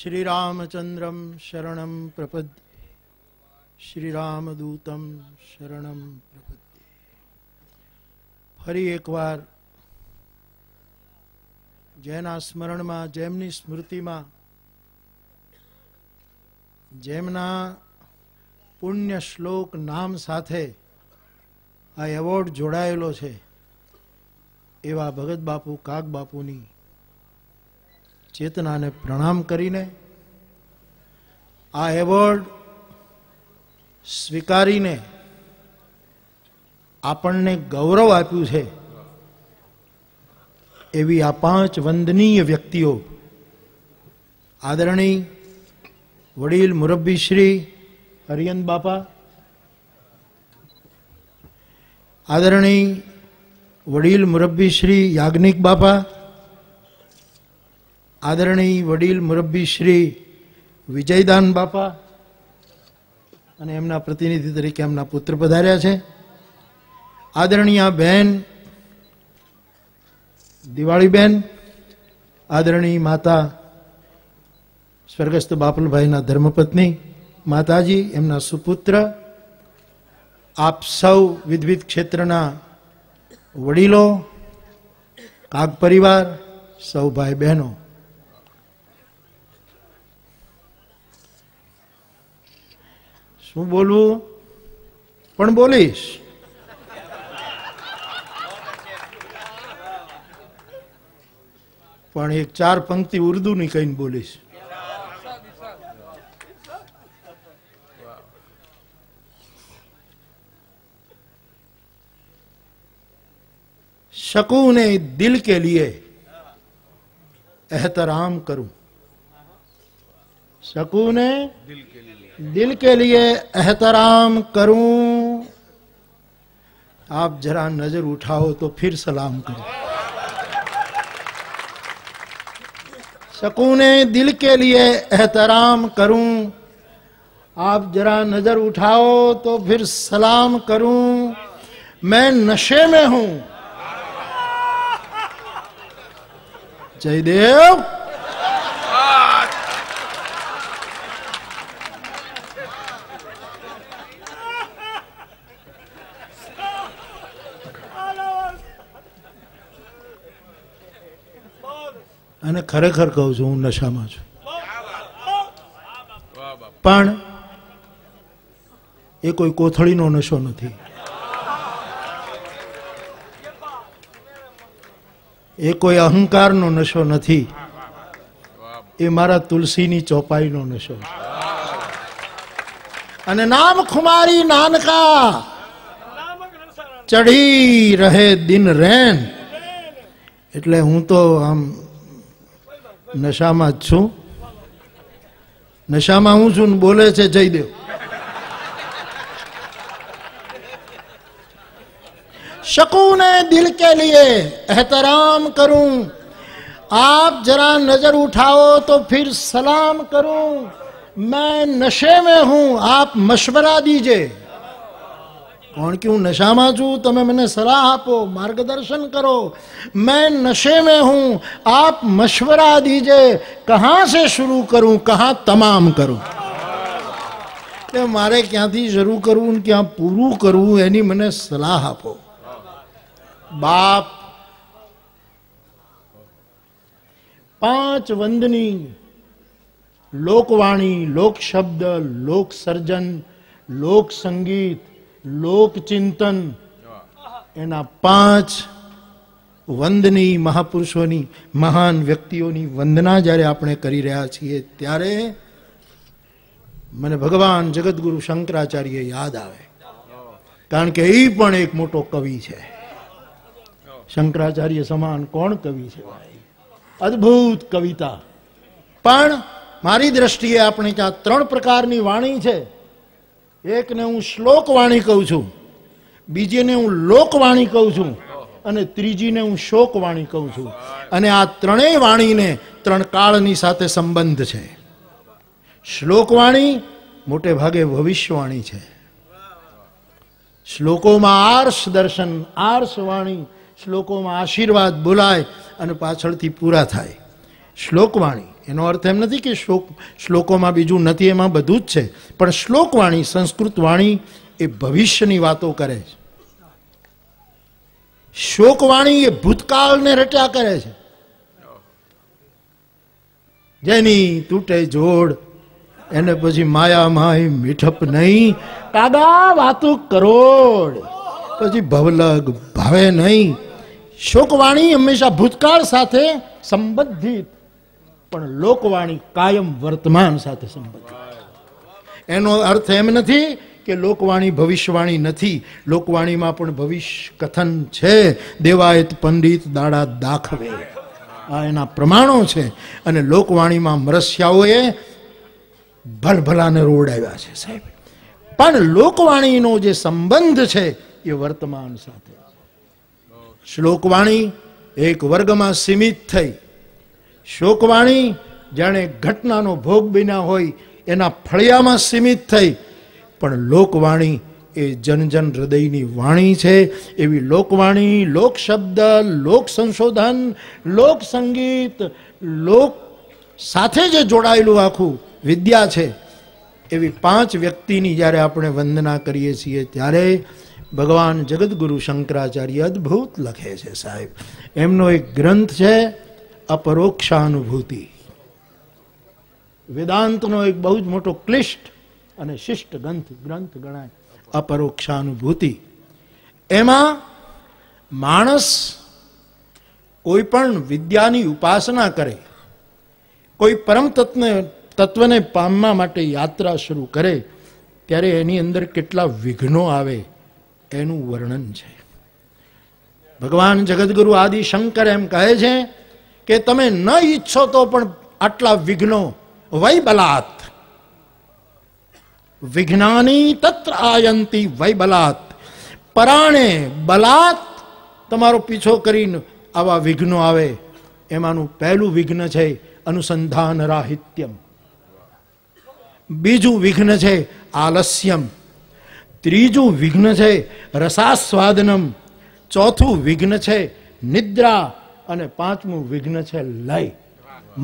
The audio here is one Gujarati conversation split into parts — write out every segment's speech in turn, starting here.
श्रीरामचंद्रम शरणं प्रपद्ये श्रीरामदूतं शरणं प्रपद्ये। फरी एकवार जेना स्मरण में जेमनी स्मृति में जेमना पुण्य श्लोक नाम साथे आ एवोर्ड जोड़ायेलो छे एवा भगत बापू काग बापूनी चेतना ने प्रणाम करीने आ एवोर्ड स्वीकारीने आपणने गौरव आप्युं छे एवी आ 5 वंदनीय व्यक्तिओ आदरणीय वडील मुरब्बी श्री हरियन बापा, आदरणीय वडील मुरब्बी श्री याज्ञिक बापा, आदरणीय वडील मुरब्बी श्री विजयदान बापा અને એમના પ્રતિનિધિ તરીકે એમના પુત્ર પધાર્યા છે। આદરણીય બહેન દિવાળીબેન, આદરણીય માતા સ્વર્ગસ્થ બાપલભાઈના ધર્મપત્ની માતાજી, એમના સુપુત્ર, આપ સૌ વિવિધ ક્ષેત્રના વડીલો, કાગ પરિવાર, સૌ ભાઈ બહેનો, શું બોલવું પણ બોલીશ। પણ એક 4 પંક્તિ ઉર્દુ ની કહીને બોલીશ। शकून दिल के लिए एहतराम करूं, शकून दिल के लिए एहतराम करूं, आप जरा नजर उठाओ तो फिर सलाम करूं। शकून दिल के लिए एहतराम करूं, आप जरा नजर उठाओ तो फिर सलाम करूं। मैं नशे में हूं, जयदेव અને ખરેખર કહું છું હું નશામાં છું, પણ એ કોઈ કોથળીનો નશો નથી, એ કોઈ અહંકારનો નશો નથી, એ મારા તુલસીની ચોપાઈનો નશો છે। અને નામ ખુમારી નાનકા ચઢી રહે દિન રેન, એટલે હું તો આમ નશામાં જ છું। નશામાં હું છું ને બોલે છે જયદેવ। शकून दिल के लिए एहतराम करूं, आप जरा नजर उठाओ तो फिर सलाम करूं। मैं नशे में हूं, आप मशवरा दीजिए। कौन क्यों नशा में छू, तमे मने सलाह आपो, मार्गदर्शन करो। मैं नशे में हूं, आप मशवरा दीजिए। कहां से शुरू करूं, कहां तमाम करूं, કે મારે ક્યાંથી શરૂ કરવું ને ક્યાં પૂરું કરવું એની મને સલાહ આપો। बाप 5 वंदनी लोकवाणी, लोक शब्द, लोक सर्जन, लोक संगीत, लोक चिंतन, एना 5 वंदनी महापुरुषोनी, महान व्यक्तिओनी वंदना ज्यारे आपणे करी रह्या छीए त्यारे मने भगवान जगतगुरु शंकराचार्य याद आवे, कारण के ई पण एक मोटो कवि छे। शंकराचार्य समान कौन कवि है भाई, अद्भुत कविता। पण मारी दृष्टिए आपणे त्यां 3 प्रकारनी वाणी छे। एक ने हूँ श्लोक वाणी कहूं छूं, बीजे ने हूँ लोकवाणी कहूं छूं અને ત્રીજી ને હું શોકવાણી કહું છું। અને આ ત્રણેય વાણીને 3 કાળની સાથે સંબંધ છે। શ્લોકવાણી મોટે ભાગે ભવિષ્યવાણી છે। શ્લોકોમાં આર્ષ દર્શન, આર્ષ વાણી, શ્લોકોમાં આશીર્વાદ બોલાય અને પાછળથી પૂરા થાય। શ્લોકવાણી એનો અર્થ એમ નથી કે શ્લોકોમાં બીજું નથી, એમાં બધું જ છે, પણ શ્લોકવાણી, સંસ્કૃત વાણી એ ભવિષ્યની વાતો કરે છે. શોકવાણી એ ભૂતકાળને રટ્યા કરે છે. જેની તૂટે જોડ એને પછી માયા માય મીઠપ નહીં, કાગા વાતું કરોડ, પછી ભવલગ ભાવે નહીં. શોકવાણી હંમેશા ભૂતકાળ સાથે સંબંધિત, પણ લોકવાણી કાયમ વર્તમાન સાથે સંબંધિત. એનો અર્થ એમ નથી કે લોકવાણી ભવિષ્યવાણી નથી. લોકવાણીમાં પણ ભવિષ્ય કથન છે. દેવાયત પંડિત દાડા દાખવે, આ એના પ્રમાણો છે. અને લોકવાણીમાં મરસ્યાઓએ ભલભલાને રોડાવ્યા છે સાહેબ, પણ લોકવાણીનો જે સંબંધ છે એ વર્તમાન સાથે. શ્લોકવાણી એક વર્ગમાં સીમિત થઈ, શોકવાણી જાણે ઘટનાનો ભોગ બન્યા હોય એના ફળિયામાં સીમિત થઈ, પણ લોકવાણી એ જન જન હૃદયની વાણી છે. એવી લોકવાણી, લોક શબ્દ, લોક સંશોધન, લોક સંગીત, લોક સાથે જે જોડાયેલું આખું વિદ્યા છે, એવી 5 વ્યક્તિની જ્યારે આપણે વંદના કરીએ છીએ ત્યારે ભગવાન જગદગુરુ શંકરાચાર્ય અદ્ભુત લખે છે સાહેબ. એમનો એક ગ્રંથ છે અપરોક્ષાનુભૂતિ. વેદાંતનો એક બહુ જ મોટો ક્લિષ્ટ અને શિષ્ટ ગ્રંથ ગણાય અપરોક્ષાનુભૂતિ. એમાં માણસ કોઈ પણ વિદ્યાની ઉપાસના કરે, કોઈ પરમ તત્વને પામવા માટે યાત્રા શરૂ કરે ત્યારે એની અંદર કેટલા વિઘ્નો આવે એનું વર્ણન છે. ભગવાન જગદગુરુ આદિ શંકર એમ કહે છે કે તમે ન ઈચ્છો તો પણ આટલા વિઘ્નો વૈ બલાત, વિઘ્નાની તત્ર આયંતી વૈ બલાત, પરાણે બલાત તમારો પીછો કરીને આવા વિઘ્નો આવે. એમાંનું પહેલું વિઘ્ન છે અનુસંધાન રાહિત્યમ, બીજું વિઘ્ન છે આલસ્યમ, ત્રીજું વિઘ્ન છે રસાસ્વાદનમ, ચોથું વિઘ્ન છે નિદ્રા, અને 5મું વિઘ્ન છે લય.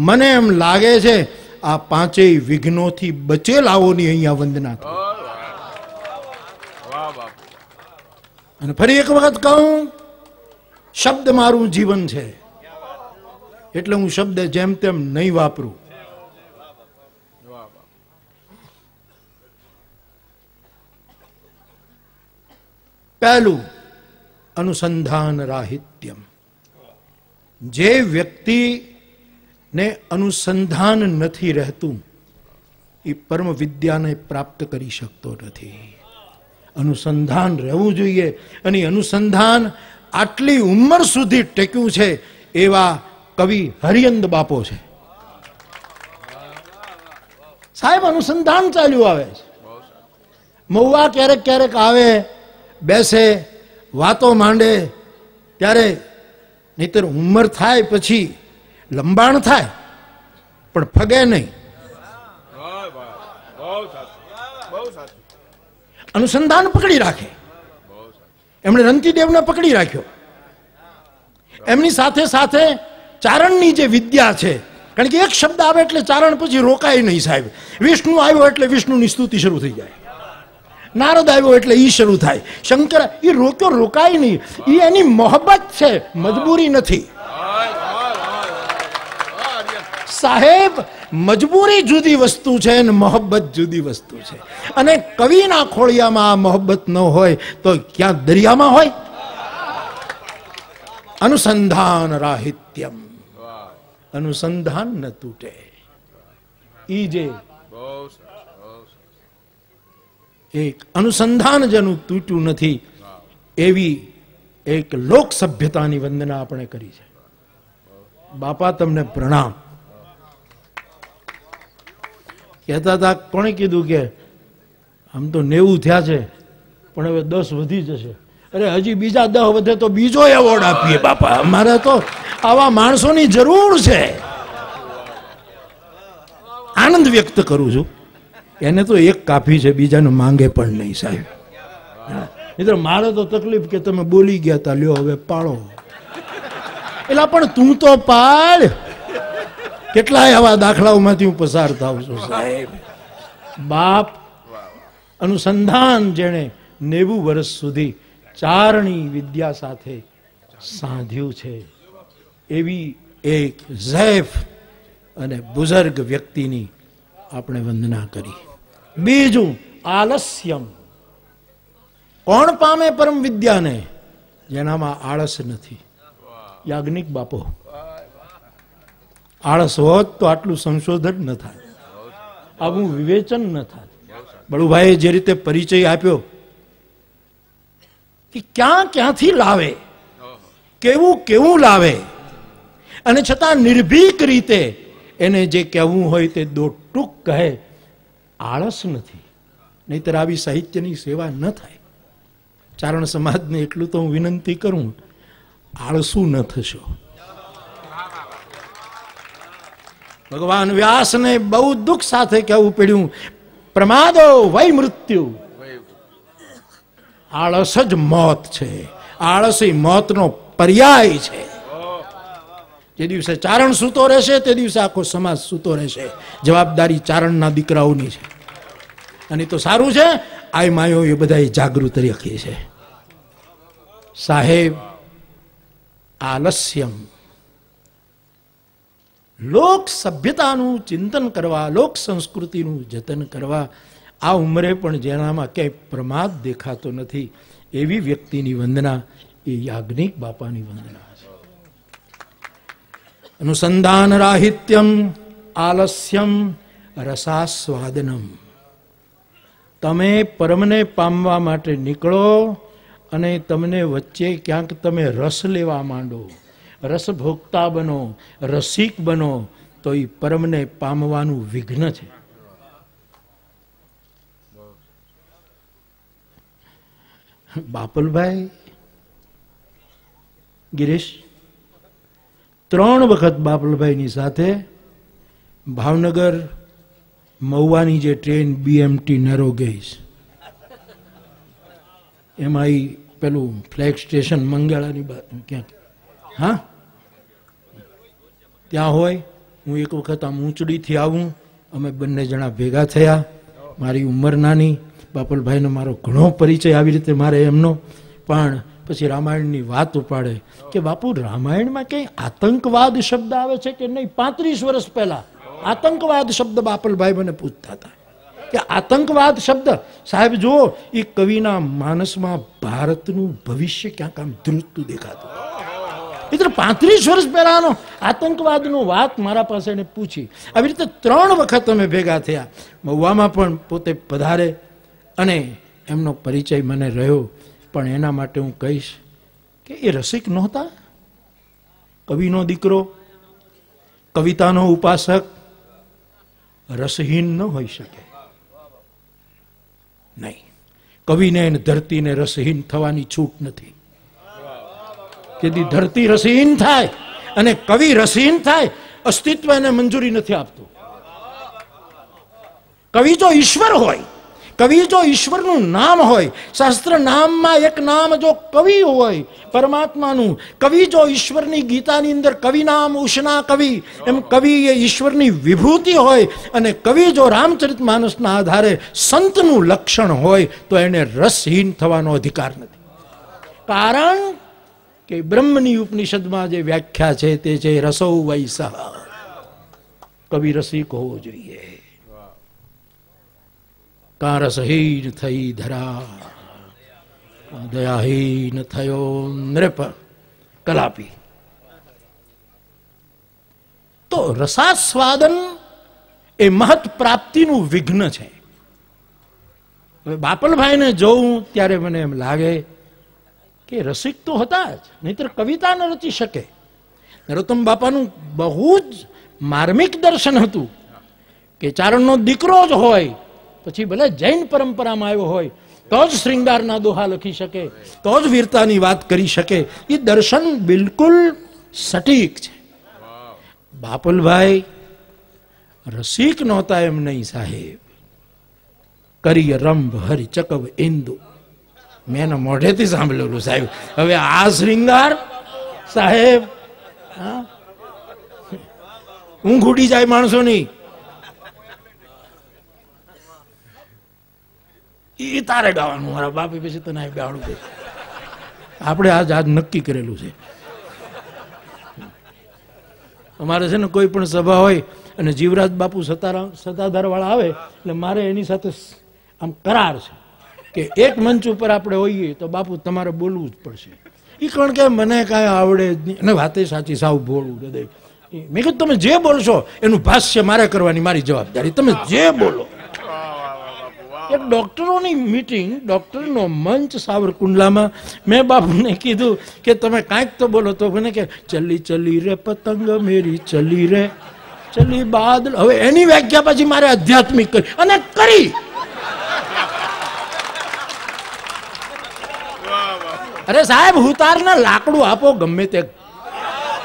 મને એમ લાગે છે આ 5 વિઘ્નોથી બચેલાઓની અહીંયા વંદના થઈ. અને ફરી એક વખત કહું, શબ્દ મારું જીવન છે એટલે હું શબ્દ જેમ તેમ નહીં વાપરું. પહેલું અનુસંધાન રાહિત્યમ. જે વ્યક્તિને અનુસંધાન નથી રહેતું એ પરમ વિદ્યાને પ્રાપ્ત કરી શકતો નથી. અનુસંધાન રહેવું જોઈએ, અને અનુસંધાન આટલી ઉંમર સુધી ટેક્યું છે એવા કવિ હરિયંદ બાપો છે સાહેબ. અનુસંધાન ચાલ્યું આવે છે. મહુવા ક્યારેક ક્યારેક આવે, બેસે, વાતો માંડે, ત્યારે નહીતર ઉંમર થાય પછી લંબાણ થાય પણ ફગે નહીં. અનુસંધાન પકડી રાખે. એમણે રંતીદેવને પકડી રાખ્યો. એમની સાથે સાથે ચારણની જે વિદ્યા છે, કારણ કે એક શબ્દ આવે એટલે ચારણ પછી રોકાય નહીં સાહેબ. વિષ્ણુ આવ્યો એટલે વિષ્ણુની સ્તુતિ શરૂ થઈ જાય, નારદ આવ્યો એટલે ઈ શરૂ થાય, શંકર, એ રોકાય નહીં. એ એની મોહબ્બત છે, મજબૂરી નથી સાહેબ. મજબૂરી જુદી વસ્તુ છે અને મોહબ્બત જુદી વસ્તુ છે. અને કવિના ખોળિયામાં આ મોહબ્બત ન હોય તો ક્યાં દરિયામાં હોય. અનુસંધાન રાહિત્યમ, અનુસંધાન ન તૂટે. ઈ જે એક અનુસંધાન જેનું તૂટ્યું નથી એવી એક લોક સભ્યતાની વંદના આપણે કરી છે. બાપા તમને પ્રણામ. કહેતા હતા, કોણે કીધું કે આમ તો 90 થયા છે પણ હવે 10 વધી જશે. અરે હજી બીજા 10 વધે તો બીજો એવોર્ડ આપીએ બાપા. અમારે તો આવા માણસોની જરૂર છે. આનંદ વ્યક્ત કરું છું. એને તો એક કાફી છે, બીજાને માંગે પણ નહીં સાહેબ. એટલે મારે તો તકલીફ કે તમે બોલી ગયા તા, લ્યો હવે પાળો. એટલે પણ તું તો પાળ. કેટલાય આવા દાખલાઓમાંથી હું પસાર થાઉં છું સાહેબ. બાપ અનુસંધાન જેણે 90 વર્ષ સુધી ચારણી વિદ્યા સાથે સાધ્યું છે એવી એક ઝૈફ અને બુઝર્ગ વ્યક્તિની આપણે વંદના કરી. બીજું આલસ્યમ. કોણ પામે પરમ વિદ્યાને? જેનામાં આળસ નથી. યાજ્ઞિક બાપો. આળસ હોત તો આટલું સંશોધન ન થાય, આવું વિવેચન ન થાય. બળુભાઈએ જે રીતે પરિચય આપ્યો કે ક્યાંથી લાવે, કેવું કેવું લાવે, અને છતાં નિર્ભીક રીતે એને જે કહેવું હોય તે દોટૂક કહે. આળસ નથી, નહીતર આવી સાહિત્યની સેવા ન થાય. ચારણ સમાજને એટલું તો હું વિનંતી કરું, આળસુ ન થશો. ભગવાન વ્યાસને બહુ દુઃખ સાથે કહેવું પડ્યું, પ્રમાદો વય મૃત્યુ. આળસ જ મોત છે. આળસ એ મોતનો પર્યાય છે. જે દિવસે ચારણ સૂતો રહેશે તે દિવસે આખો સમાજ સૂતો રહેશે. જવાબદારી ચારણના દીકરાઓની છે. અને તો સારું છે આ માયો એ બધા જાગૃત રાખી છે. સાહેબ, આલસ્યમ. લોક સભ્યતાનું ચિંતન કરવા, લોક સંસ્કૃતિનું જતન કરવા આ ઉંમરે પણ જેનામાં ક્યાંય પ્રમાદ દેખાતો નથી એવી વ્યક્તિની વંદના એ યાજ્ઞિક બાપાની વંદના છે. અનુસંધાન રાહિત્યમ આલસ્યમ રસાસ્વાદનમ. તમે પરમને પામવા માટે નીકળો અને તમને વચ્ચે ક્યાંક તમે રસ લેવા માંડો, રસભોગતા બનો, રસિક બનો, તો એ પરમને પામવાનું વિઘ્ન છે. બાપલભાઈ ગિરીશ 3 વખત બાપલભાઈની સાથે ભાવનગર મહુવાની જે ટ્રેન BMT નેરો ગઈ, એમાં એ પેલું ફ્લેગ સ્ટેશન મંગળાની ક્યાંક, હા ત્યાં હોય. હું એક વખત આમ ઊંચડીથી આવું, અમે બંને જણા ભેગા થયા. મારી ઉંમર નાની, બાપલભાઈનો મારો ઘણો પરિચય આવી રીતે મારે એમનો. પણ પછી રામાયણની વાત ઉપાડે કે બાપુ રામાયણમાં ક્યાંય આતંકવાદ શબ્દ આવે છે કે નહીં? 35 વર્ષ પહેલા આતંકવાદ શબ્દ બાપલભાઈ મને પૂછતા હતા કે આતંકવાદ શબ્દ. સાહેબ જુઓ, એ કવિના માનસમાં ભારતનું ભવિષ્ય ક્યાંક આમ ધ્રુજતું દેખાતું. મિત્ર 35 વર્ષ પહેલાનો આતંકવાદનો વાત મારા પાસે એને પૂછી. આવી રીતે 3 વખત અમે ભેગા થયા. મહુવામાં પણ પોતે પધારે અને એમનો પરિચય મને રહ્યો. પણ એના માટે હું કહીશ કે એ રસિક નહોતા. કવિનો દીકરો, કવિતાનો ઉપાસક રસહીન ન હોઈ શકે. નહીં, કવિને અને ધરતીને રસહીન થવાની છૂટ નથી. તેથી ધરતી રસહીન થાય અને કવિ રસહીન થાય, અસ્તિત્વ એને મંજૂરી નથી આપતું. કવિ જો ઈશ્વર હોય, કવિ જો ઈશ્વરનું નામ હોય, શાસ્ત્ર નામમાં એક નામ જો કવિ હોય પરમાત્માનું, કવિ જો ઈશ્વરની ગીતાની અંદર કવિ નામ ઉષ્ણા કવિ, એમ કવિ એ ઈશ્વરની વિભૂતિ હોય. અને કવિ જો રામચરિતમાનસના આધારે સંતનું લક્ષણ હોય તો એને રસહીન થવાનો અધિકાર નથી. કારણ કે બ્રહ્મની ઉપનિષદમાં જે વ્યાખ્યા છે તે છે રસો વૈસહ. કવિ રસિક હોવો જોઈએ. કા રસહીન થઈ ધરા, દયાહીન થયો નૃપ કલાપી. તો રસાસ્વાદન એ મહત પ્રાપ્તિનું વિઘ્ન છે. હવે બાપલભાઈને જોઉં ત્યારે મને એમ લાગે કે રસિક તો હતા જ, નહીતર કવિતા ન રચી શકે. નરોત્તમ બાપાનું બહુ જ માર્મિક દર્શન હતું કે ચારણનો દીકરો જ હોય, પછી ભલે જૈન પરંપરામાં આવ્યો હોય તો જ શ્રૃંગારના દોહા લખી શકે, તો જ વીરતાની વાત કરી શકે. એ દર્શન બિલકુલ સટીક છે. બાપલભાઈ રસિક નહોતા એમ નહીં સાહેબ. કરી રંભ હરિ ચકવ ઇન્દુ, મેં એના મોઢેથી સાંભળેલું સાહેબ. હવે આ શ્રૃંગાર સાહેબ, ઊંઘ ઉડી જાય માણસોની. એ તારે ગાવાનું, મારા બાપે પછી તને ગાવાનું છે. આપણે આજ નક્કી કરેલું છે. અમારે છે ને કોઈ પણ સભા હોય અને જીવરાજ બાપુ સત્તાધાર વાળા આવે એટલે મારે એની સાથે આમ કરાર છે કે એક મંચ ઉપર આપણે હોઈએ તો બાપુ તમારે બોલવું જ પડશે. એ કારણ કે મને કાંઈ આવડે જ નહીં, અને વાતે સાચી, સાવ ભોળું હૃદય. મેં કીધું તમે જે બોલશો એનું ભાષ્ય મારે કરવાની મારી જવાબદારી, તમે જે બોલો. એક ડોક્ટરોની મીટિંગ, ડોક્ટરનો મંચ સાવરકુંડલામાં, મેં બાપુને કીધું કે તમે કાંઈક તો બોલો. તો મને કે ચલી ચલી રે પતંગ મેરી ચલી રે ચલી બાદલ. હવે એની વ્યાખ્યા પછી મારે આધ્યાત્મિક કરી અને કરી. અરે સાહેબ, હુતારને લાકડું આપો ગમે તે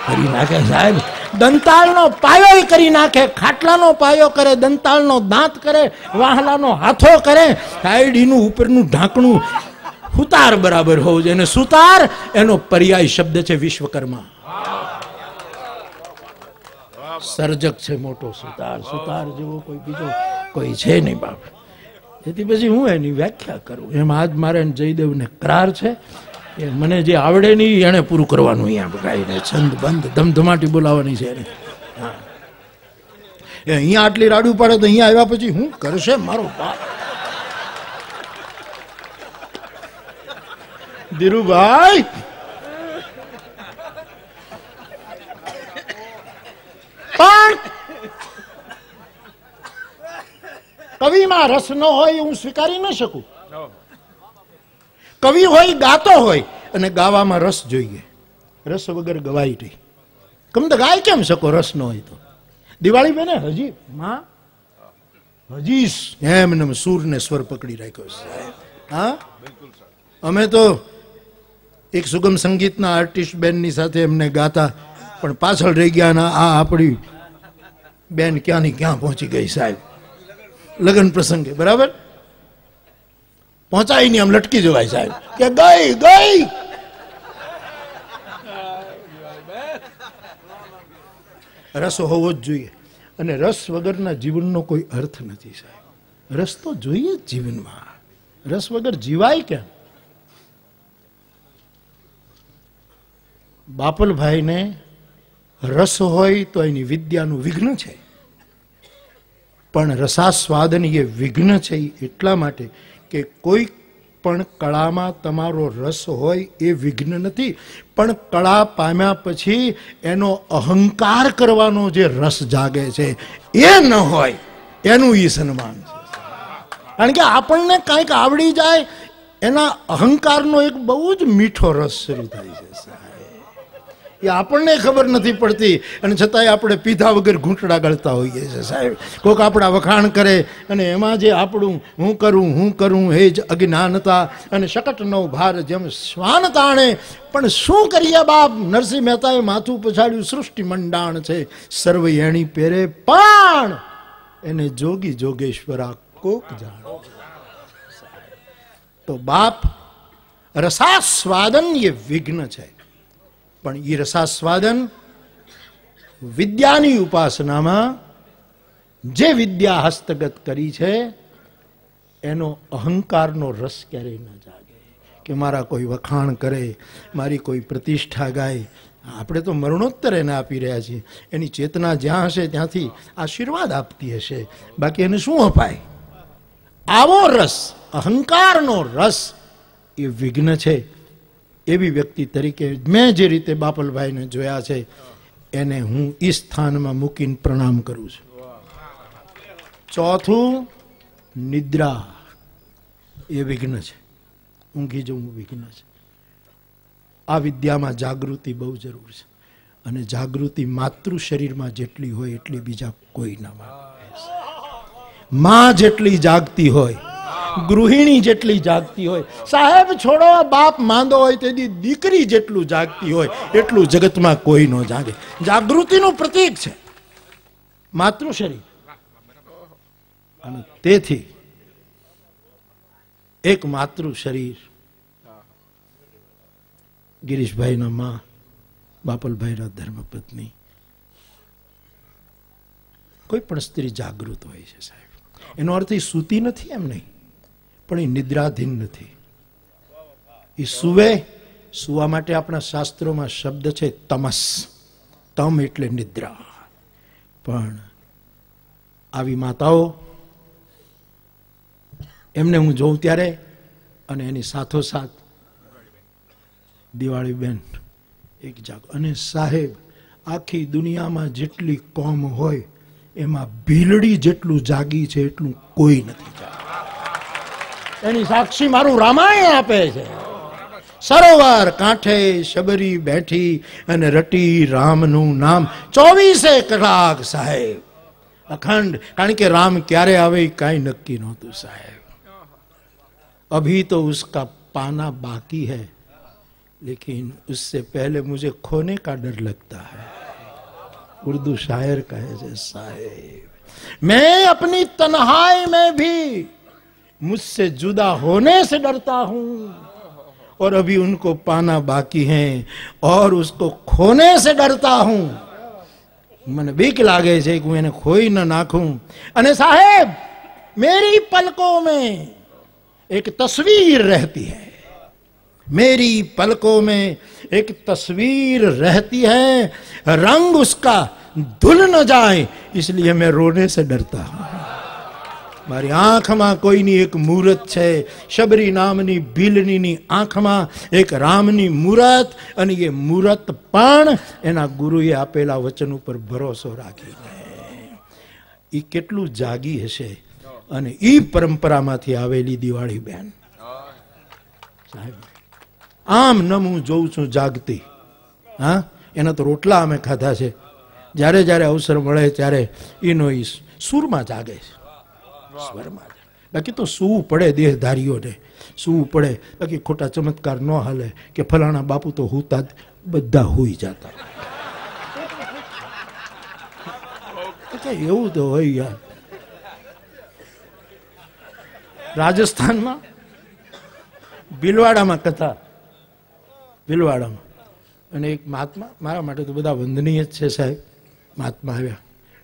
કરી નાખે સાહેબ. દંતાળનો પાયો કરી નાખે, ખાટલાનો પાયો કરે, દંતાળનો દાંત કરે, વાહલાનો હાથો કરે. સાઈડીનું ઉપરનું ઢાંકણું હુતાર બરાબર હોવું જોઈએ. અને સુતાર એનો પર્યાય શબ્દ છે વિશ્વકર્મા. સર્જક છે મોટો સુતાર. સુતાર જેવો કોઈ બીજો કોઈ છે નહીં બાપ. એથી પછી હું એની વ્યાખ્યા કરું. એમ આજ મારે જયદેવને કરાર છે. મને જે આવડે નહીં એને પૂરું કરવાનું. અહીંયા ગાઈને છંદ બંધ ધમધમાટી બોલાવવાની છે એને. અહીંયા આટલી રાડું પાડે તો અહીંયા આવ્યા પછી હું કરશે મારો બાપ. ધીરુભાઈ, પણ કવિમાં રસ ન હોય હું સ્વીકારી ન શકું. કવિ હોય, ગાતો હોય, અને ગાવામાં રસ જોઈએ. રસ વગર ગવાય નહીં. તમે તો ગાય કેમ શકો રસ ન હોય તો? દિવાળી બેને હજી માં હજી એમને સૂર ને સ્વર પકડી રાખ્યો છે. હા, અમે તો એક સુગમ સંગીતના આર્ટિસ્ટ બેનની સાથે એમને ગાતા, પણ પાછળ રહી ગયા. ના, આ આપણી બેન ક્યાંની ક્યાં પહોંચી ગઈ સાહેબ. લગ્ન પ્રસંગે બરાબર પહોંચાઈ નહીં, આમ લટકી જવાય સાહેબ કે ગઈ ગઈ. રસ હોવો જ જોઈએ, અને રસ વગરના જીવનનો કોઈ અર્થ નથી સાહેબ. રસ તો જોઈએ જ જીવનમાં. રસ વગર જીવાય કેમ? બાપલભાઈને રસ હોય તો એની વિદ્યાનું વિઘ્ન છે, પણ રસાસ્વાદન એ વિઘ્ન છે એટલા માટે કે કોઈ પણ કળામાં તમારો રસ હોય એ વિઘ્ન નથી, પણ કળા પામ્યા પછી એનો અહંકાર કરવાનો જે રસ જાગે છે એ ન હોય એનું ઈ સન્માન છે. કારણ કે આપણને કંઈક આવડી જાય એના અહંકારનો એક બહુ જ મીઠો રસ શરૂ થાય છે સાહેબ. એ આપણને ખબર નથી પડતી, અને છતાંય આપણે પીધા વગર ઘૂંટડા ગળતા હોઈએ છીએ સાહેબ. કોઈક આપણા વખાણ કરે અને એમાં જે આપણું હું કરું એ જ અજ્ઞાનતા અને શકટનો ભાર જેમ શ્વાન તાણે. પણ શું કરીએ બાપ? નરસિંહ મહેતાએ માથું પછાડ્યું. સૃષ્ટિ મંડાણ છે સર્વ એણી પેરે, પણ એને જોગી જોગેશ્વરા કોક જાણે. તો બાપ, રસાસ્વાદન એ વિઘ્ન છે, પણ એ રસાસ્વાદન વિદ્યાની ઉપાસનામાં જે વિદ્યા હસ્તગત કરી છે એનો અહંકારનો રસ ક્યારેય ન જાગે. કે મારા કોઈ વખાણ કરે, મારી કોઈ પ્રતિષ્ઠા ગાય. આપણે તો મરણોત્તર એને આપી રહ્યા છીએ. એની ચેતના જ્યાં હશે ત્યાંથી આશીર્વાદ આપતી હશે, બાકી એને શું અપાય? આવો રસ, અહંકારનો રસ એ વિઘ્ન છે. એવી વ્યક્તિ તરીકે મેં જે રીતે બાપલભાઈને જોયા છે એને હું એ સ્થાનમાં મૂકીને પ્રણામ કરું છું. ચોથું, નિદ્રા એ વિઘ્ન છે. ઊંઘી જવું વિઘ્ન છે. આ વિદ્યામાં જાગૃતિ બહુ જરૂર છે, અને જાગૃતિ માતૃ શરીરમાં જેટલી હોય એટલી બીજા કોઈનામાં. માં જેટલી જાગતી હોય, ગૃહિણી જેટલી જાગતી હોય, સાહેબ છોડો, બાપ માંદો હોય તેથી દીકરી જેટલું જાગતી હોય એટલું જગતમાં કોઈ ન જાગે. જાગૃતિનું પ્રતીક છે માતૃ શરીર. અને તેથી એક માતૃ શરીર ગિરીશભાઈના માં, બાપલભાઈના ધર્મપત્ની, કોઈ પણ સ્ત્રી જાગૃત હોય છે સાહેબ. એનો અર્થ એ સૂતી નથી એમ નહીં, પણ એ નિદ્રાધીન નથી. એ સુવે. સુવા માટે આપણા શાસ્ત્રોમાં શબ્દ છે તમસ. તમ એટલે નિદ્રા. પણ આવી માતાઓ, એમને હું જોઉં ત્યારે, અને એની સાથોસાથ દિવાળી બેન એક જાગ. અને સાહેબ, આખી દુનિયામાં જેટલી કોમ હોય એમાં ભીલડી જેટલું જાગી છે એટલું કોઈ નથી જાગી. એની સાક્ષી મારું રામાયણ આપે છે. સરોવર કાંઠે શબરી બેઠી અને રટી રામનું નામ 24 કલાક સાહેબ અખંડ. કારણ કે રામ ક્યારે આવે કાંઈ નક્કી નહોતું સાહેબ. अभी तो उसका पाना बाकी है, लेकिन उससे पहले मुझे खोने का डर लगता है. उर्दू शायर कहे છે साहेब, मैं अपनी तन्हाई में भी मुझसे जुदा होने से डरता हूं और अभी उनको पाना बाकी है और उसको खोने से डरता हूं. મને બીક લાગે છે કે હું એને ખોઈ ન નાખું. અને સાહેબ, मेरी पलकों में एक तस्वीर रहती है, मेरी पलकों में एक तस्वीर रहती है, रंग उसका धुल न जाए इसलिए मैं रोने से डरता हूं. મારી આંખમાં કોઈની એક મૂરત છે, શબરી નામની ભીલનીની આંખમાં એક રામની મૂરત, અને એ મૂરત પણ એના ગુરુએ આપેલા વચન ઉપર ભરોસો રાખીને એ કેટલું જાગી હશે. અને એ પરંપરામાંથી આવેલી દિવાળી બેન સાહેબ, આમ ન હું જોઉં છું જાગતી. હા, એના તો રોટલા અમે ખાધા છે. જ્યારે જ્યારે અવસર મળે ત્યારે એનો એ સૂરમાં જાગે છે, સ્વરમાં. બાકી તો સૂવું પડે, દેહધારીઓને સૂવું પડે. બાકી ખોટા ચમત્કાર ન હાલે કે ફલાણા બાપુ તો હુતા જ બધા હોઈ જતા. એવું તો હોય યાર. રાજસ્થાનમાં ભીલવાડામાં કથા, ભીલવાડામાં, અને એક મહાત્મા, મારા માટે તો બધા વંદનીય જ છે સાહેબ. મહાત્મા આવ્યા,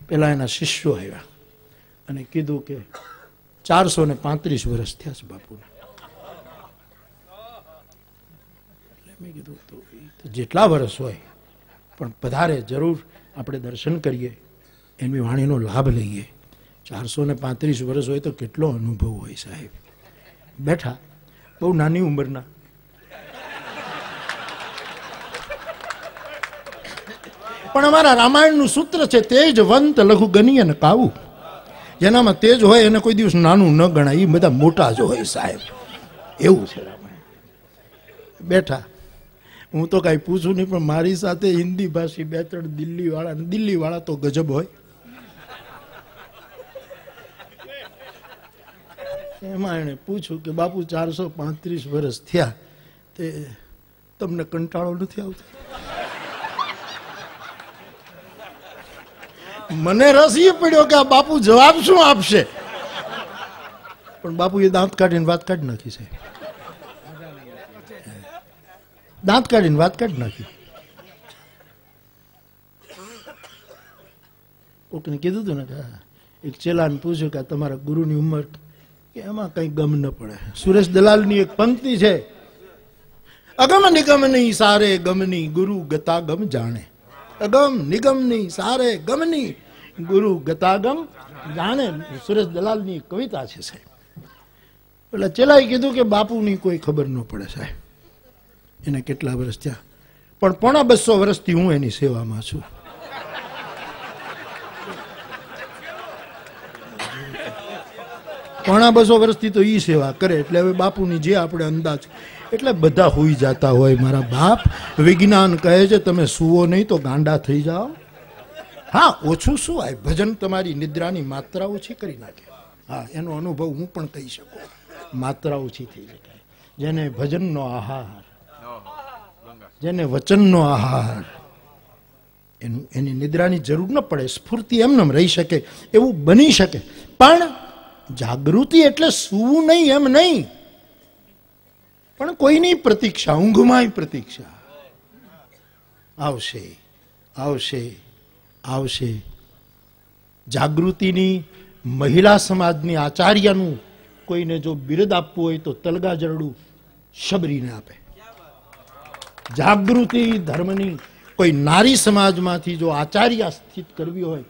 પેલા એના શિષ્યો આવ્યા અને કીધું કે 435 વર્ષ થયા છે બાપુને. મેં કીધું તો જેટલા વર્ષ હોય પણ પધારે, જરૂર આપણે દર્શન કરીએ, એની વાણીનો લાભ લઈએ. 435 વર્ષ હોય તો કેટલો અનુભવ હોય સાહેબ. બેઠા, બહુ નાની ઉંમરના. પણ અમારા રામાયણનું સૂત્ર છે તેજવંત લઘુ ગણીય ને કાવું. જેનામાં તેજ હોય એને કોઈ દિવસ નાનું ન ગણાય, એ બધા મોટા જ હોય સાહેબ. એવું છે રામાયણ. બેઠા, હું તો કાંઈ પૂછું નહીં, પણ મારી સાથે હિન્દી ભાષી 2-3 દિલ્હીવાળા તો ગજબ હોય. એમાં એને પૂછ્યું કે બાપુ 435 વર્ષ થયા, તે તમને કંટાળો નથી આવતો? મને રસ એ પડ્યો કે આ બાપુ જવાબ શું આપશે, પણ બાપુએ દાંત કાઢીને વાત કાઢી નાખી છે. દાંત કાઢીને વાત કાઢી નાખી. કોકને કીધું હતું ને કે એક ચેલાને પૂછ્યું કે તમારા ગુરુની ઉંમર, કે એમાં કઈ ગમ ન પડે. સુરેશ દલાલની એક પંક્તિ છે, અગમ નિગમ નહીં સારે ગમની ગુરુ ગતાગમ જાણે. અગમ નિગમ નહીં સારે ગમની ગુરુ ગતાગમ જાણે. સુરેશ દલાલની કવિતા છે સાહેબ. એટલે ચેલાએ કીધું કે બાપુની કોઈ ખબર ન પડે સાહેબ. એને કેટલા વર્ષ થયા, પણ 250 વર્ષથી હું એની સેવામાં છું. પોણા 200 વર્ષથી તો ઈ સેવા કરે, એટલે હવે બાપુની જે આપણે અંદાજ, એટલે બધા હોઈ જતા હોય. મારા બાપ, વિજ્ઞાન કહે છે તમે સુવો નહીં તો ગાંડા થઈ જાઓ. હા, ઓછું સુવાય, ભજન તમારી નિદ્રાની માત્રા ઓછી કરી નાખે. હા, એનો અનુભવ હું પણ કહી શકું. માત્રા ઓછી થઈ જાય. જેને ભજનનો આહાર, જેને વચનનો આહાર, એની નિદ્રાની જરૂર ન પડે, સ્ફૂર્તિ એમને રહી શકે, એવું બની શકે. પણ જાગૃતિ એટલે સૂવું નહીં એમ નહીં, પણ કોઈની પ્રતીક્ષા, ઊંઘમાંય પ્રતીક્ષા. આવશે આવશે આવશે. જાગૃતિની મહિલા સમાજની આચાર્યનું કોઈને જો બિરુદ આપવું હોય તો તલગા જરડું શબરીને આપે. જાગૃતિ ધર્મની કોઈ નારી સમાજમાંથી જો આચાર્ય સ્થિત કરવી હોય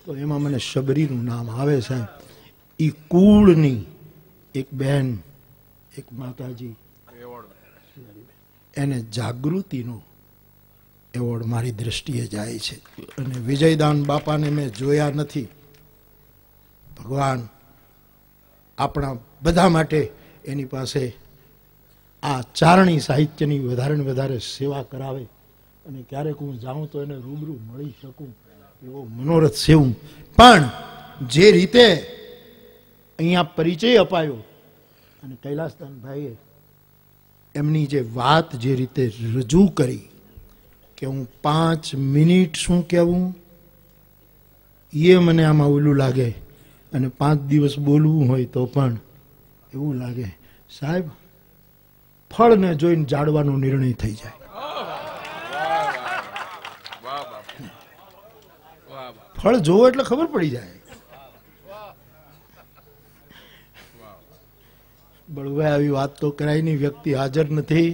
તો એમાં મને શબરીનું નામ આવે છે. એ કુળની એક બહેન, એક માતાજી, એને જાગૃતિનો એવોર્ડ મારી દ્રષ્ટિએ જાય છે. અને વિજયદાન બાપાને મેં જોયા નથી. ભગવાન આપણા બધા માટે એની પાસે આ ચારણી સાહિત્યની વધારે ને વધારે સેવા કરાવે અને ક્યારેક હું જાઉં તો એને રૂબરૂ મળી શકું એવો મનોરથ છે. હું પણ જે રીતે અહીંયા પરિચય અપાયો અને કૈલાસદાનભાઈએ એમની જે વાત જે રીતે રજૂ કરી કે હું 5 મિનિટ શું કહેવું એ મને આમાં ઓલું લાગે અને 5 દિવસ બોલવું હોય તો પણ એવું લાગે. સાહેબ, ફળને જોઈને જાડવાનો નિર્ણય થઈ જાય. ફળ જોવો એટલે ખબર પડી જાય. બળવાય આવી વાત તો કરાય નહીં. વ્યક્તિ હાજર નથી,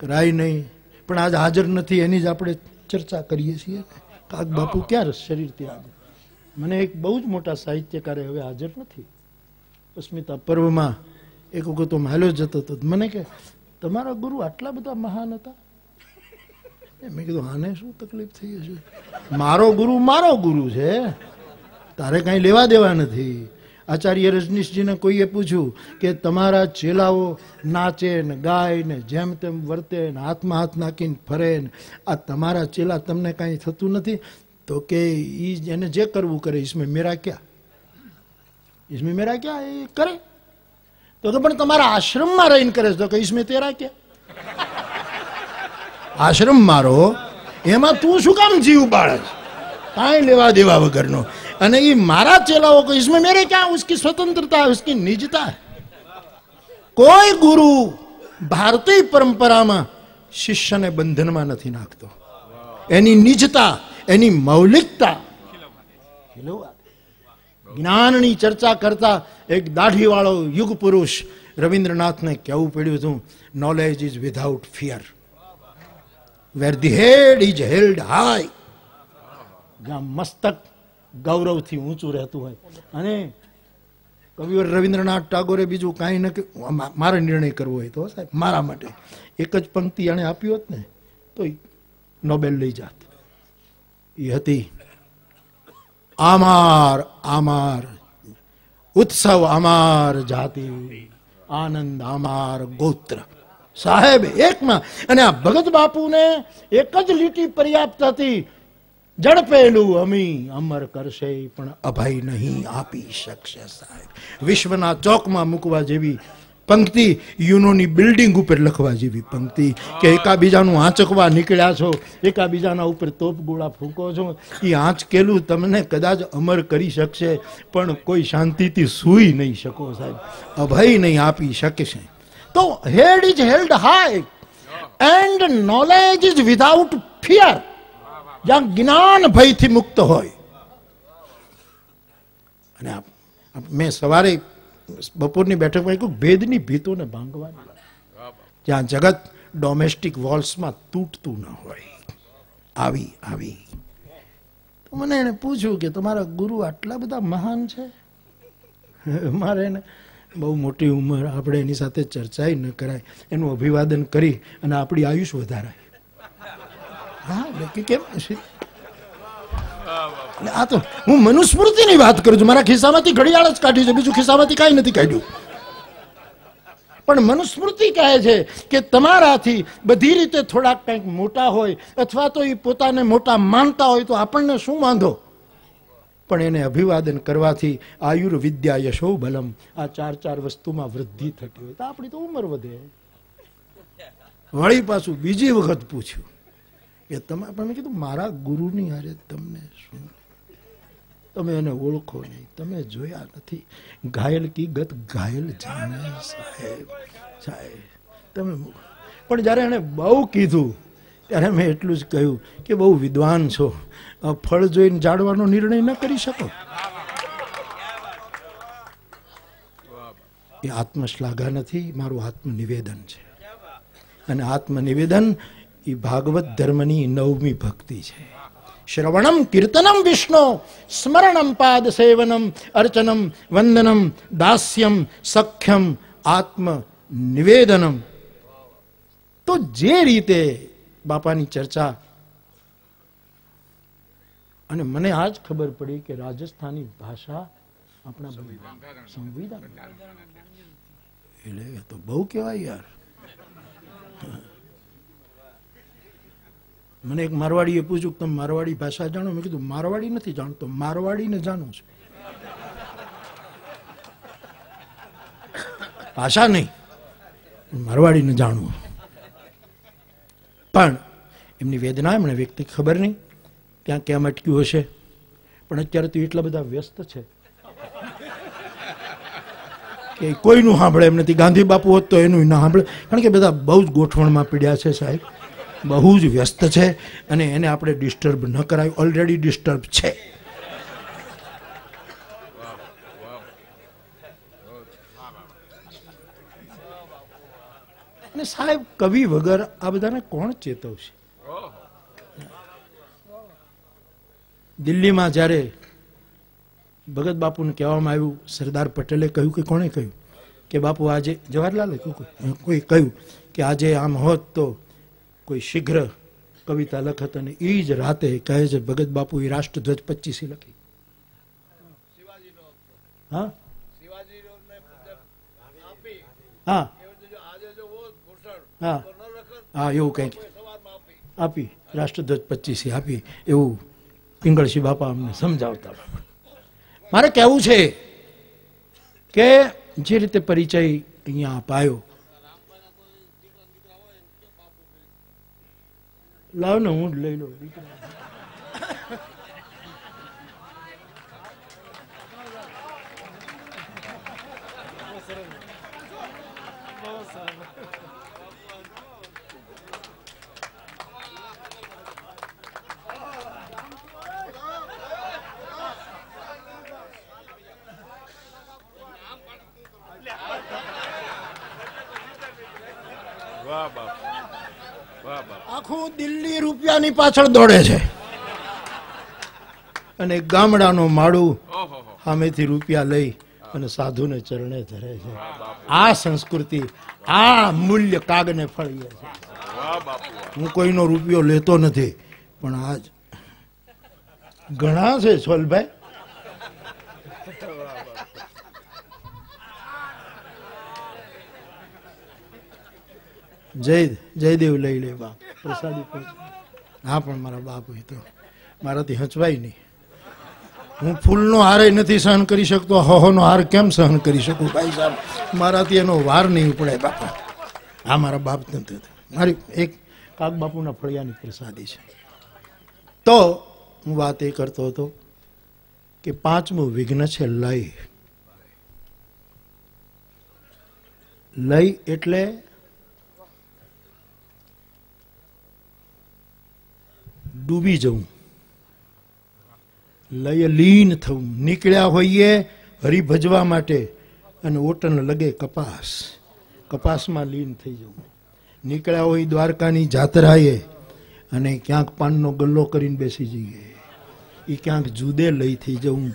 કરાય નહીં. પણ આજ હાજર નથી એની જ આપણે ચર્ચા કરીએ છીએ. કાક બાપુ ક્યાં શરીરથી હાજર? મને એક બહુ જ મોટા સાહિત્યકારે હવે હાજર નથી. અસ્મિતા પર્વમાં એક વખત તો હાલ્યો જતો હતો. મને કે તમારા ગુરુ આટલા બધા મહાન હતા? મેં કીધું આને શું તકલીફ થઈ હશે? મારો ગુરુ છે, તારે કાંઈ લેવા દેવા નથી. આચાર્ય રજનીશજીને કોઈએ પૂછ્યું કે તમારા ચેલાઓ નાચે ને ગાય ને જેમ તેમ વર્તે ને હાથમાં હાથ નાખીને ફરે ને આ તમારા ચેલા તમને કાંઈ થતું નથી? તો કે એને જે કરવું કરે, इसमें मेरा क्या એ કરે. તો પણ તમારા આશ્રમમાં રહીને કરે તો કે इसमें तेरा क्या? આશ્રમ મારો, એમાં તું શું કામ જીવ બાળે છે? કાંઈ લેવા દેવા વગરનો. અને એ મારા ચેલાઓ को इसमें मेरे क्या? उसकी स्वतंत्रता है, उसकी निजता है. કોઈ ગુરુ ભારતીય પરંપરામાં શિષ્યને બંધનમાં નથી નાખતો. એની નિજતા, એની મૌલિકતા. જ્ઞાનની ચર્ચા કરતા એક દાઢીવાળો યુગ પુરુષ રવિન્દ્રનાથને કહેવું પડ્યું હતું, knowledge is without fear, where the head is held high. જ્યાં મસ્તક ગૌરવથી ઊંચું રહેતું હોય. અને કવિવર રવિન્દ્રનાથ ટાગોરે બીજું કાંઈ ન, મારે નિર્ણય કરવો હોય તો સાહેબ મારા માટે એક જ પંક્તિ આણે આપી હોત ને તો નોબેલ લઈ જાત. એ હતી, આમાર આમાર ઉત્સવ અમાર જાતિ, આનંદ અમાર ગોત્ર. સાહેબ એકમાં. અને આ ભગત બાપુને એક જ લીટી પર્યાપ્ત હતી, ઝડપેલું અમી અમર કરશે પણ અભય નહીં આપી શકશે. સાહેબ વિશ્વના ચોકમાં મૂકવા જેવી પંક્તિ, યુનોની બિલ્ડિંગ ઉપર લખવા જેવી પંક્તિ કે એકાબીજાનું આંચકવા નીકળ્યા છો, એકાબીજાના ઉપર તોપ ગોળા ફૂંકો છો. એ આંચકેલું તમને કદાચ અમર કરી શકશે પણ કોઈ શાંતિથી સૂઈ નહીં શકો. સાહેબ અભય નહીં આપી શકશે. તો head is held high and knowledge is without fear. જ્યાં જ્ઞાન ભયથી મુક્ત હોય. અને મેં સવારે બપોરની બેઠકમાં કહ્યું, ભેદની ભીતોને ભાંગવાની. જ્યાં જગત ડોમેસ્ટિક વોલ્સમાં તૂટતું ન હોય. આવી તો મને એને પૂછ્યું કે તમારા ગુરુ આટલા બધા મહાન છે? મારે એને બહુ મોટી ઉંમર, આપણે એની સાથે ચર્ચા ન કરાય. એનું અભિવાદન કરી અને આપણી આયુષ વધારાય. હા કેમ? આ તો હું મનુસ્મૃતિની વાત કરું છું. મારા ખિસ્સામાંથી ઘડિયાળ જ કાઢી છે, બીજું ખિસ્સામાંથી કાંઈ નથી કાઢ્યું. પણ મનુસ્મૃતિ કહે છે કે તમારાથી બધી રીતે થોડાક કંઈક મોટા હોય અથવા તો એ પોતાને મોટા માનતા હોય તો આપણને શું વાંધો? પણ એને અભિવાદન કરવાથી આયુર્વિદ્યા યશો બલમ, આ 4 વસ્તુમાં વૃદ્ધિ થતી હોય તો આપણી તો ઉંમર વધે. વળી પાછું બીજી વખત પૂછ્યું કે તમે, પણ મેં કીધું મારા ગુરુની હારે તમને શું, તમે એને ઓળખો નહીં, તમે જોયા નથી. ઘાયલ કી ગત ઘાયલ જાણે. સાહેબ તમે પણ જ્યારે એને બહુ કીધું ત્યારે મેં એટલું જ કહ્યું કે બહુ વિદ્વાન છો, ફળ જોઈને જાણવાનો નિર્ણય ન કરી શકો. એ આત્મશ્લાઘા નથી, મારું આત્મનિવેદન છે. અને આત્મનિવેદન એ ભાગવત ધર્મની 9મી ભક્તિ છે. શ્રવણમ કીર્તનમ વિષ્ણુ સ્મરણમ પાદ સેવનમ અર્ચનમ વંદનમ દાસ્યમ સખ્યમ આત્મ નિવેદનમ. તો જે રીતે બાપાની ચર્ચા, અને મને આજ ખબર પડી કે રાજસ્થાની ભાષા આપણા સંવિધાન, એટલે તો બહુ કહેવાય યાર. મને એક મારવાડીએ પૂછ્યું કે તમે મારવાડી ભાષા જાણો? મેં કીધું મારવાડી નથી જાણતો, મારવાડીને જાણું છું, ભાષા નહીં, મારવાડીને જાણવું. પણ એમની વેદના એમણે વ્યક્તિ ખબર નહીં ત્યાં કેમ અટક્યું હશે. પણ અત્યારે તો એટલા બધા વ્યસ્ત છે કે કોઈનું સાંભળે એમ નથી. ગાંધી બાપુ હોત તો એનું ના સાંભળે, કારણ કે બધા બહુ જ ગોઠવણમાં પીડ્યા છે સાહેબ, બહુ જ વ્યસ્ત છે. અને એને આપણે ડિસ્ટર્બ ન કરાય, ઓલરેડી ડિસ્ટર્બ છે. અને સાહેબ કવિ વગર આ બધાને કોણ ચેતવશે? દિલ્હીમાં જ્યારે ભગત બાપુને કહેવામાં આવ્યું, સરદાર પટેલે કહ્યું કે કોણે કહ્યું કે બાપુ આજે, જવાહરલાલે કોઈ કહ્યું કે આજે આમ હોત તો કોઈ શીઘ્ર કવિતા લખત. અને એ જ રાતે કહે છે ભગત બાપુ એ રાષ્ટ્રધ્વજ 25 લખી. હા હા હા હા, એવું કંઈક આપી, રાષ્ટ્રધ્વજ 25 આપી, એવું પિંગળસિંહ બાપા અમને સમજાવતા. મારે કહેવું છે કે જે રીતે પરિચય અહીંયા અપાયો, લાવ ને હું જ લઈ લો. આખું દિલ્હી રૂપિયાની પાછળ દોડે છે અને ગામડાનો માળું સામેથી રૂપિયા લઈ અને સાધુને ચરણે ધરે છે. આ સંસ્કૃતિ, આ મૂલ્ય કાગને ફળીએ છે. હું કોઈનો રૂપિયો લેતો નથી, પણ આજ ઘણા છે સોલભાઈ. જયદેવ લઈ લે બાપ પ્રસાદી પહોંચ. હા પણ મારા બાપ હોય તો મારાથી હચવાય નહીં. હું ફૂલનો હારે નથી સહન કરી શકતો, હોનો હાર કેમ સહન કરી શકું ભાઈ સાહેબ? મારાથી એનો વાર નહીં ઉપડે બાપા. હા મારા બાપ નથી, મારી એક કાક બાપુના ફળિયાની પ્રસાદી છે. તો હું વાત એ કરતો હતો કે 5મું વિઘ્ન છે લય. લય એટલે ડૂબી જવું, લય લીન થવું. નીકળ્યા હોઈએ હરિભજવા માટે અને ઓટન લગે કપાસ, કપાસમાં લીન થઈ જવું. નીકળ્યા હોય દ્વારકાની જાત્રાએ અને ક્યાંક પાનનો ગલ્લો કરીને બેસી જઈએ, એ ક્યાંક જુદે લઈ થઈ જવું.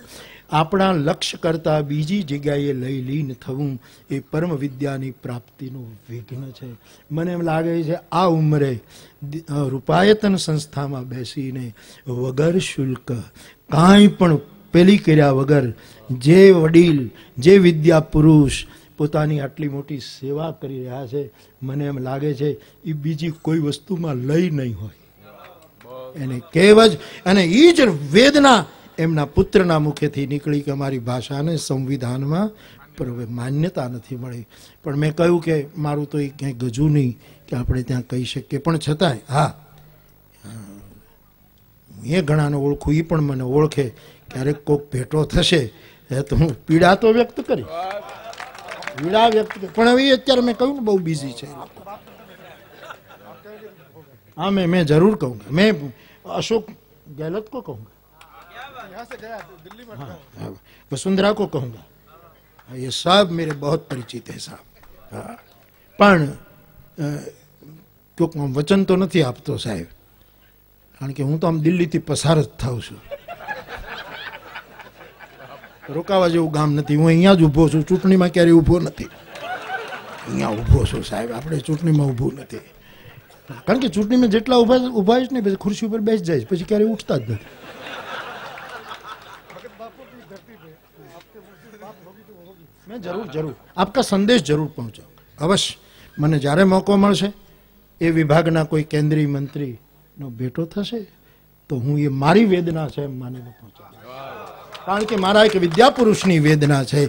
આપણા લક્ષ્ય કરતા બીજી જગ્યાએ લઈ લીન થવું એ પરમ વિદ્યાની પ્રાપ્તિનું વિઘ્ન છે. મને એમ લાગે છે આ ઉંમરે રૂપાયતન સંસ્થામાં બેસીને વગર શુલ્ક કાંઈ પણ પેલી કર્યા વગર જે વડીલ, જે વિદ્યા પુરુષ પોતાની આટલી મોટી સેવા કરી રહ્યા છે, મને એમ લાગે છે એ બીજી કોઈ વસ્તુમાં લઈ નહીં હોય. એને કહેવત અને એ જ વેદના એમના પુત્રના મુખેથી નીકળી કે અમારી ભાષાને સંવિધાનમાં માન્યતા નથી મળી. પણ મેં કહ્યું કે મારું તો એ ક્યાંય ગજું નહીં કે આપણે ત્યાં કહી શકીએ. પણ છતાંય હા, એ ઘણાને ઓળખું, એ પણ મને ઓળખે. ક્યારેક કોઈક ભેટો થશે તો હું પીડા તો વ્યક્ત કરી, પીડા વ્યક્ત કરી. પણ હવે અત્યારે મેં કહ્યું ને બહુ બિઝી છે. हाँ, मैं जरूर कहूँगा। मैं अशोक गहलोत को कहूँगा, यहाँ से गया दिल्ली में। हाँ, वसुंधरा को कहूँगा, ये सब मेरे बहुत परिचित है साहब। हाँ, પણ ક્યોંક વચન તો નથી આપતો સાહેબ, કારણ કે હું તો આમ દિલ્હીથી પસાર જ થાઉં છું. રોકાવા જેવું ગામ નથી. હું અહીંયા જ ઊભો છું, ચૂંટણીમાં ક્યારેય ઊભો નથી. અહીંયા ઊભો છું સાહેબ, આપણે ચૂંટણીમાં ઊભું નથી. કારણ કે ચૂંટણીમાં જેટલા ઊભા જ ને પછી ખુરશી ઉપર બેસી જાય પછી ક્યારેય ઉઠતા જ નથી. मैं जरूर आपका संदेश जरूर पहुंचाऊंगा, अवश्य. મને જ્યારે મોકો મળશે એ વિભાગના કોઈ કેન્દ્રીય મંત્રીનો ભેટો થશે તો હું એ મારી વેદના છે એમ માનીને પહોંચાડું. કારણ કે મારા એક વિદ્યાપુરુષની વેદના છે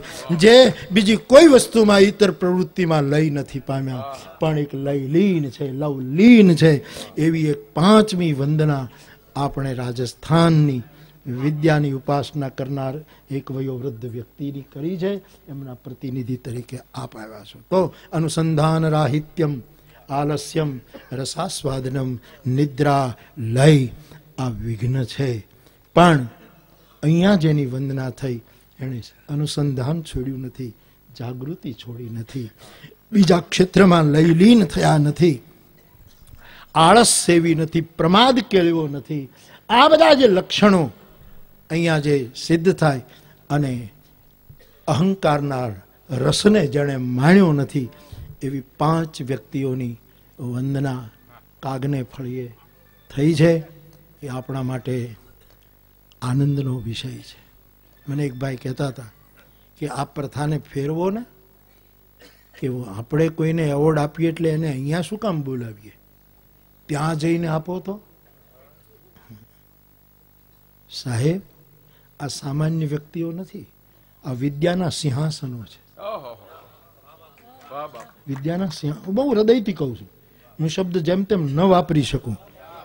જે બીજી કોઈ વસ્તુમાં ઇતર પ્રવૃત્તિમાં લઈ નથી પામ્યા, પણ એક લયલીન છે, લવલીન છે. એવી એક પાંચમી વંદના આપણે રાજસ્થાનની વિદ્યાની ઉપાસના કરનાર એક વયોવૃદ્ધ વ્યક્તિની કરી છે. એમના પ્રતિનિધિ તરીકે આપ આવ્યા છો. તો અનુસંધાન રાહિત્યમ આલસ્યમ રસાસ્વાદનમ નિદ્રા લય આ વિઘ્ન છે. પણ અહીંયા જેની વંદના થઈ એણે અનુસંધાન છોડ્યું નથી, જાગૃતિ છોડી નથી, બીજા ક્ષેત્રમાં લયલીન થયા નથી, આળસ સેવી નથી, પ્રમાદ કેળવ્યો નથી. આ બધા જે લક્ષણો અહીંયા જે સિદ્ધ થાય અને અહંકારના રસને જેણે માણ્યો નથી એવી પાંચ વ્યક્તિઓની વંદના કાગને ફળીએ થઈ છે. એ આપણા માટે આનંદનો વિષય છે. મને એક ભાઈ કહેતા હતા કે આ પ્રથાને ફેરવો ને, કે આપણે કોઈને એવોર્ડ આપીએ એટલે એને અહીંયા શું કામ બોલાવીએ, ત્યાં જઈને આપો તો. સાહેબ, આ સામાન્ય વ્યક્તિઓ નથી, આ વિદ્યાના સિંહાસનો છે. વિદ્યાના સિંહાસન. બહુ હૃદયથી કહું છું, હું શબ્દ જેમ તેમ ન વાપરી શકું,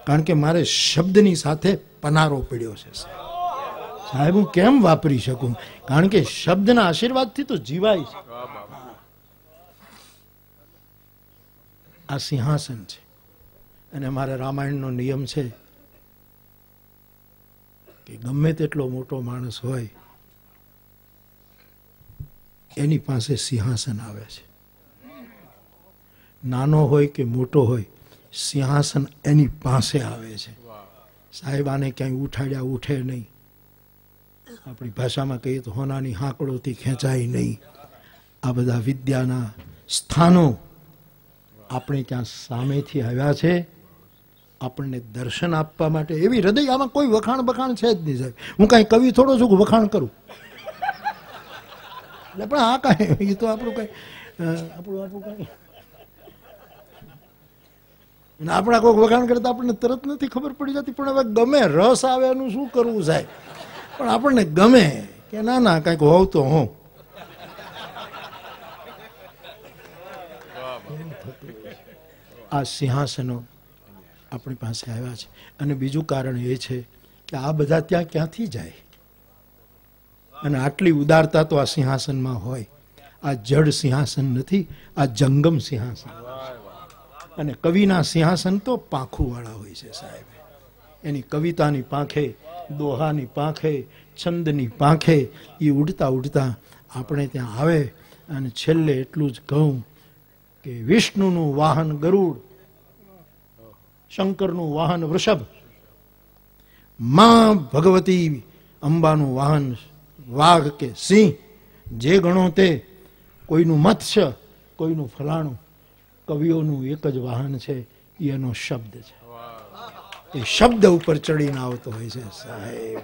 કારણ કે મારે શબ્દની સાથે પનારો પડ્યો છે સાહેબ. હું કેમ વાપરી શકું, કારણ કે શબ્દના આશીર્વાદથી તો જીવાય છે. આ સિંહાસન છે. અને મારે રામાયણનો નિયમ છે કે ગમે તેટલો મોટો માણસ હોય એની પાસે સિંહાસન આવે છે. નાનો હોય કે મોટો હોય, સિંહાસન એની પાસે આવે છે. સાહેબ, આને ક્યાંય ઉઠાડ્યા ઉઠે નહીં. આપણી ભાષામાં કહીએ તો હોનાની હાંકડોથી ખેંચાય નહીં. આ બધા વિદ્યાના સ્થાનો આપણે ત્યાં સામેથી આવ્યા છે, આપણને દર્શન આપવા માટે. એવી હૃદય, આમાં કોઈ વખાણ બખાણ છે જ નહીં સાહેબ. હું કાંઈ કવિ થોડો છું કે વખાણ કરું. એટલે પણ આ કાંઈ એ તો આપણું કઈ આપણું કઈ આપણા કોઈક વખાણ કરતા આપણને તરત નથી ખબર પડી જતી. પણ હવે ગમે, રસ આવે એનું શું કરવું સાહેબ. પણ આપણને ગમે કે ના ના કંઈક હોવ તો હું. આ સિંહાસનો આપણી પાસે આવ્યા છે. અને બીજું કારણ એ છે કે આ બધા ત્યાં ક્યાંથી જાય, અને આટલી ઉદારતા તો આ સિંહાસનમાં હોય. આ જડ સિંહાસન નથી, આ જંગમ સિંહાસન. અને કવિના સિંહાસન તો પાંખુવાળા હોય છે સાહેબ. એની કવિતાની પાંખે, દોહાની પાંખે, છંદની પાંખે એ ઉડતા ઉડતા આપણે ત્યાં આવે. અને છેલ્લે એટલું જ કહું કે વિષ્ણુનું વાહન ગરુડ, શંકરનું વાહન વૃષભ, માં ભગવતી અંબાનું વાહન વાઘ કે સિંહ. જે ગણો તે, કોઈનું મત્સ્ય, કોઈનું ફલાણું. કવિઓનું એક જ વાહન છે, એનો શબ્દ છે. એ શબ્દ ઉપર ચડીને આવતો હોય છે સાહેબ.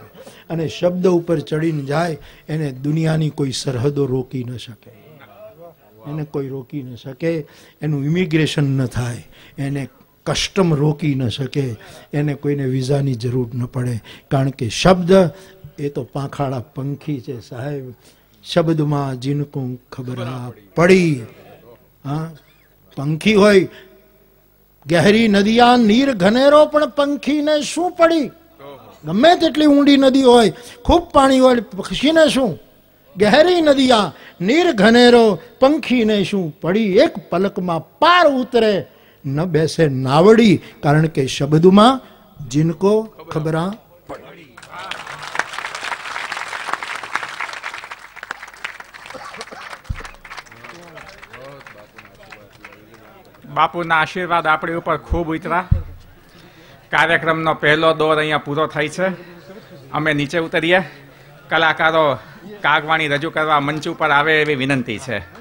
અને શબ્દ ઉપર ચડીને જાય એને દુનિયાની કોઈ સરહદો રોકી ન શકે, એને કોઈ રોકી ન શકે. એનું ઇમિગ્રેશન ન થાય, એને કસ્ટમ રોકી ન શકે, એને કોઈને વિઝાની જરૂર ન પડે. કારણ કે શબ્દ એ તો પાંખાડા પંખી છે સાહેબ. શબ્દમાં જીનકું ખબર પડી. હા, પંખી હોય. ગહેરી નદિયા નીર ઘનેરો, પણ પંખીને શું પડી. ગમે તેટલી ઊંડી નદી હોય, ખૂબ પાણી હોય, પક્ષીને શું. ગહેરી નદિયા નીર ઘનેરો, પંખીને શું પડી. એક પલકમાં પાર ઉતરે ન બેસે નાવડી, કારણ કે શબ્દમાં जिनको खबरा पड़ी। બાપુના આશીર્વાદ આપણી ઉપર ખૂબ ઉતરા। કાર્યક્રમનો પહેલો દોર અહીંયા પૂરો થાય છે। અમે નીચે ઉતરીએ। કલાકારો કાગવાણી રજૂ કરવા મંચ ઉપર આવે એવી વિનંતી છે।